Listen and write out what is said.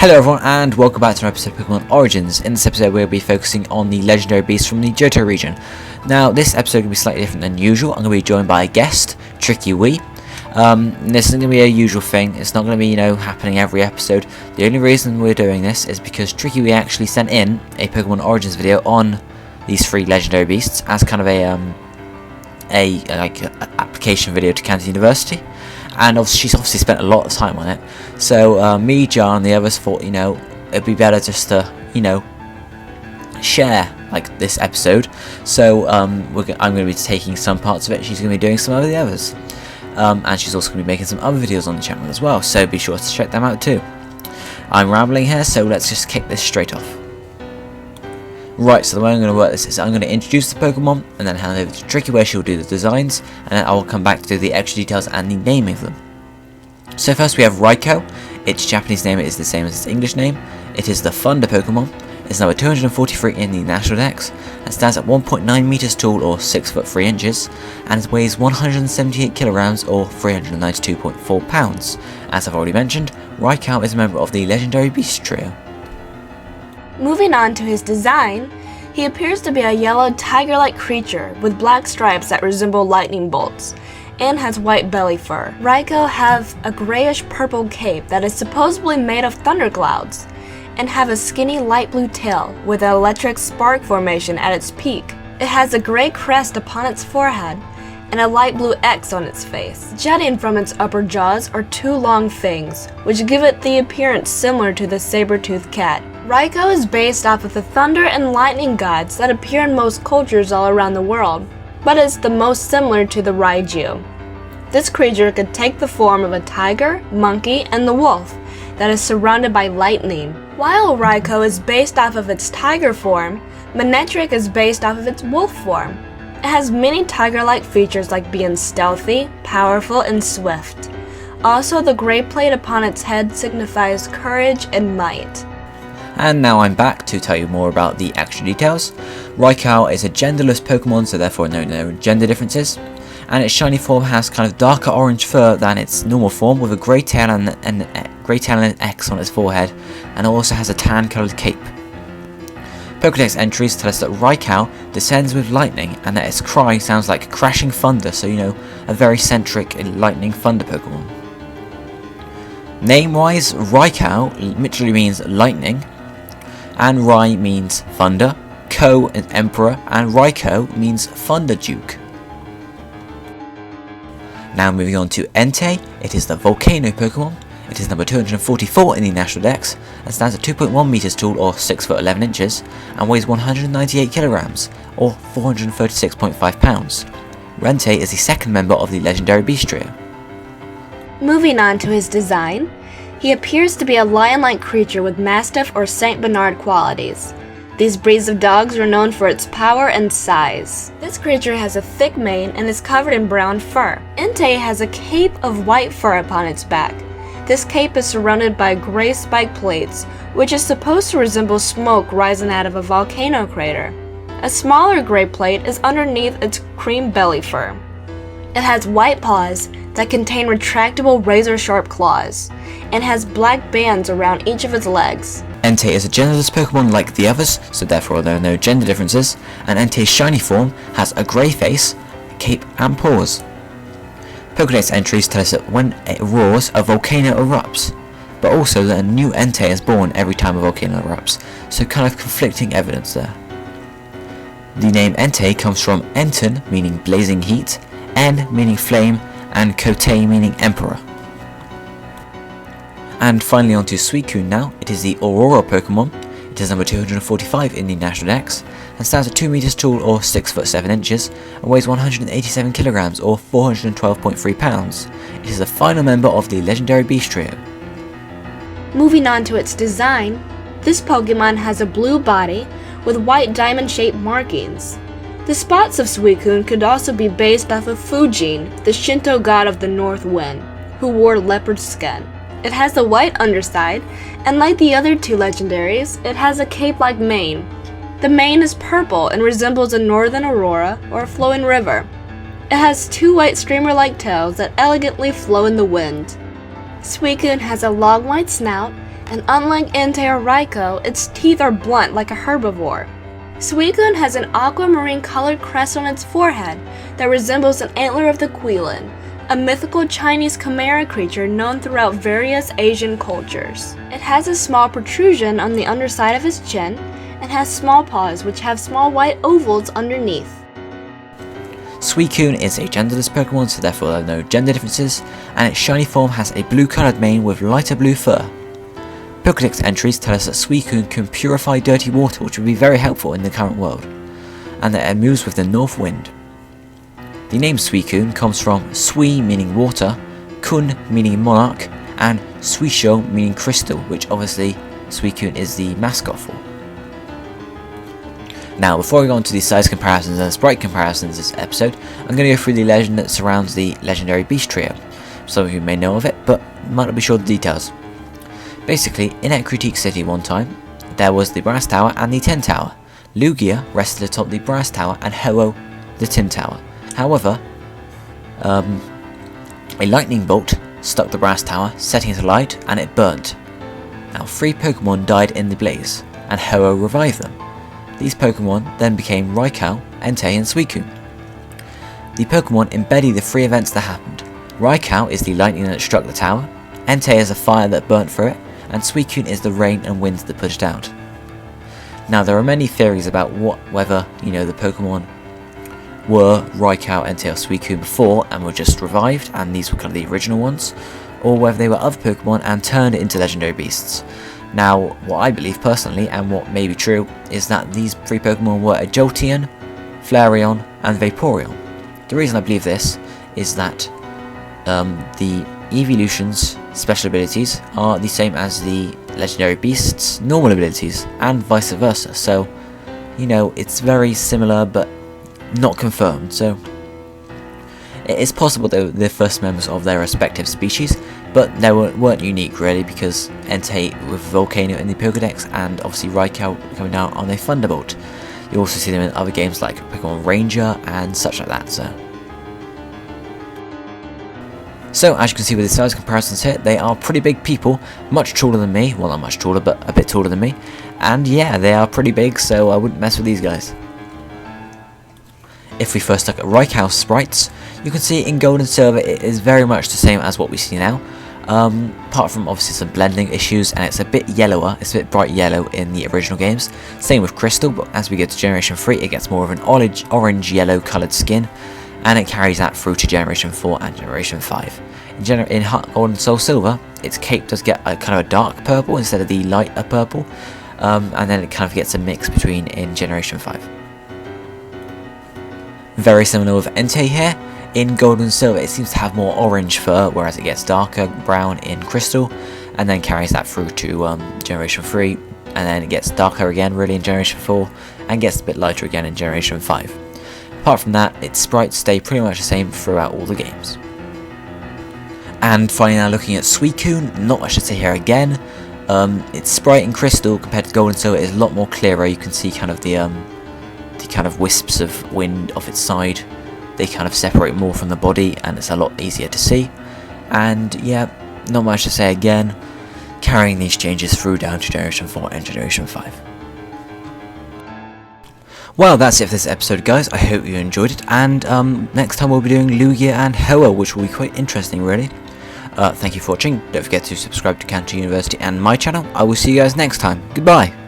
Hello everyone and welcome back to an episode of Pokemon Origins. In this episode we'll be focusing on the legendary beasts from the Johto region. Now this episode will be slightly different than usual. I'm going to be joined by a guest, Tricky Wee. This isn't going to be a usual thing. It's not going to be, happening every episode. The only reason we're doing this is because Tricky Wee actually sent in a Pokemon Origins video on these three legendary beasts as kind of an application video to Kansas University. And she's obviously spent a lot of time on it. So me, John, and the others thought, it'd be better just to, share this episode. So I'm going to be taking some parts of it. She's going to be doing some of the others, and she's also going to be making some other videos on the channel as well. So be sure to check them out too. I'm rambling here, so let's just kick this straight off. Right, so the way I'm going to work this is I'm going to introduce the Pokemon and then hand over to Tricky where she'll do the designs, and then I will come back to do the extra details and the naming of them. So first we have Raikou. Its Japanese name is the same as its English name. It is the Thunder Pokemon. It's number 243 in the National Dex and stands at 1.9 meters tall or 6 foot 3 inches, and it weighs 178 kilograms or 392.4 pounds. As I've already mentioned, Raikou is a member of the legendary beast trio. Moving on to his design, he appears to be a yellow tiger-like creature with black stripes that resemble lightning bolts, and has white belly fur. Raikou have a grayish-purple cape that is supposedly made of thunderclouds, and have a skinny light blue tail with an electric spark formation at its peak. It has a gray crest upon its forehead, and a light blue X on its face. Jutting from its upper jaws are two long fangs, which give it the appearance similar to the saber-toothed cat. Raikou is based off of the thunder and lightning gods that appear in most cultures all around the world, but is the most similar to the Raikou. This creature could take the form of a tiger, monkey, and the wolf that is surrounded by lightning. While Raikou is based off of its tiger form, Manectric is based off of its wolf form. It has many tiger-like features like being stealthy, powerful, and swift. Also, the gray plate upon its head signifies courage and might. And now I'm back to tell you more about the extra details. Raikou is a genderless Pokemon, so therefore no gender differences. And its shiny form has kind of darker orange fur than its normal form, with a grey tail and an X on its forehead, and it also has a tan coloured cape. Pokédex entries tell us that Raikou descends with lightning, and that its cry sounds like crashing thunder, so a very centric lightning thunder Pokemon. Name-wise, Raikou literally means lightning, and Rai means thunder, Ko is emperor, and Raikou means thunder duke. Now moving on to Entei, it is the volcano Pokemon. It is number 244 in the National Dex and stands at 2.1 meters tall or 6 foot 11 inches and weighs 198 kilograms or 436.5 pounds. Entei is the second member of the legendary beast trio. Moving on to his design, he appears to be a lion-like creature with Mastiff or Saint Bernard qualities. These breeds of dogs are known for its power and size. This creature has a thick mane and is covered in brown fur. Entei has a cape of white fur upon its back. This cape is surrounded by gray spike plates, which is supposed to resemble smoke rising out of a volcano crater. A smaller gray plate is underneath its cream belly fur. It has white paws that contain retractable razor-sharp claws, and has black bands around each of its legs. Entei is a genderless Pokemon like the others, so therefore there are no gender differences, and Entei's shiny form has a grey face, cape and paws. Pokédex entries tell us that when it roars, a volcano erupts, but also that a new Entei is born every time a volcano erupts, so kind of conflicting evidence there. The name Entei comes from Enten, meaning blazing heat, En meaning flame, and Kotei meaning emperor. And finally on to Suicune now. It is the Aurora Pokemon. It is number 245 in the National Dex and stands at 2 meters tall or 6 foot 7 inches and weighs 187 kilograms or 412.3 pounds. It is the final member of the legendary beast trio. Moving on to its design, this Pokemon has a blue body with white diamond-shaped markings. The spots of Suicune could also be based off of Fujin, the Shinto god of the north wind, who wore leopard skin. It has a white underside, and like the other two legendaries, it has a cape-like mane. The mane is purple and resembles a northern aurora or a flowing river. It has two white streamer-like tails that elegantly flow in the wind. Suicune has a long white snout and unlike Entei or Raikou, its teeth are blunt like a herbivore. Suicune has an aquamarine colored crest on its forehead that resembles an antler of the Quilin, a mythical Chinese chimera creature known throughout various Asian cultures. It has a small protrusion on the underside of its chin and has small paws which have small white ovals underneath. Suicune is a genderless Pokemon, so therefore there are no gender differences, and its shiny form has a blue coloured mane with lighter blue fur. Pokédex entries tell us that Suicune can purify dirty water, which would be very helpful in the current world, and that it moves with the north wind. The name Suicune comes from Sui meaning water, Kun meaning monarch, and Suisho meaning crystal, which obviously Suicune is the mascot for. Now, before we go on to the size comparisons and sprite comparisons this episode, I'm going to go through the legend that surrounds the legendary beast trio. Some of you may know of it, but might not be sure of the details. Basically, in Ecruteak City one time, there was the Brass Tower and the Tin Tower. Lugia rested atop the Brass Tower and Ho-Oh the Tin Tower. However, a lightning bolt struck the Brass Tower, setting it alight, and it burnt. Now, 3 Pokemon died in the blaze, and Ho-Oh revived them. These Pokemon then became Raikou, Entei and Suicune. The Pokemon embody the 3 events that happened. Raikou is the lightning that struck the tower, Entei is a fire that burnt through it, and Suicune is the rain and winds that pushed out. Now, there are many theories about whether, the Pokemon were Raikou, Entei or Suicune before and were just revived, and these were kind of the original ones, or whether they were other Pokemon and turned into legendary beasts. Now, what I believe personally, and what may be true, is that these 3 Pokemon were a Jolteon, Flareon, and Vaporeon. The reason I believe this is that the Evolution's special abilities are the same as the legendary beasts' normal abilities, and vice versa, so, it's very similar but not confirmed, so it is possible they were the first members of their respective species, but they weren't unique really, because Entei with Volcano in the Pokédex, and obviously Raikou coming down on a Thunderbolt. You also see them in other games like Pokemon Ranger and such like that, So as you can see with the size comparisons here, they are pretty big people, much taller than me, well not much taller, but a bit taller than me, and yeah, they are pretty big, so I wouldn't mess with these guys. If we first look at Raikou's sprites, you can see in Gold and Silver it is very much the same as what we see now, apart from obviously some blending issues, and it's a bit yellower, it's a bit bright yellow in the original games. Same with Crystal, but as we get to Generation 3 it gets more of an orange-yellow coloured skin, and it carries that through to Generation 4 and Generation 5. In Gold and Soul Silver, its cape does get a kind of a dark purple instead of the lighter purple, and then it kind of gets a mix between in Generation 5. Very similar with Entei here. In Gold and Silver it seems to have more orange fur, whereas it gets darker brown in Crystal, and then carries that through to Generation 3, and then it gets darker again really in Generation 4, and gets a bit lighter again in Generation 5. Apart from that, its sprites stay pretty much the same throughout all the games. And finally now looking at Suicune, not much to say here again. Its sprite in Crystal compared to Gold and Silver is a lot more clearer. You can see kind of the kind of wisps of wind off its side. They kind of separate more from the body, and it's a lot easier to see. And yeah, not much to say again, carrying these changes through down to Generation 4 and Generation 5. Well, that's it for this episode, guys. I hope you enjoyed it, and next time we'll be doing Lugia and Ho-Oh, which will be quite interesting, really. Thank you for watching. Don't forget to subscribe to Kanto University and my channel. I will see you guys next time. Goodbye.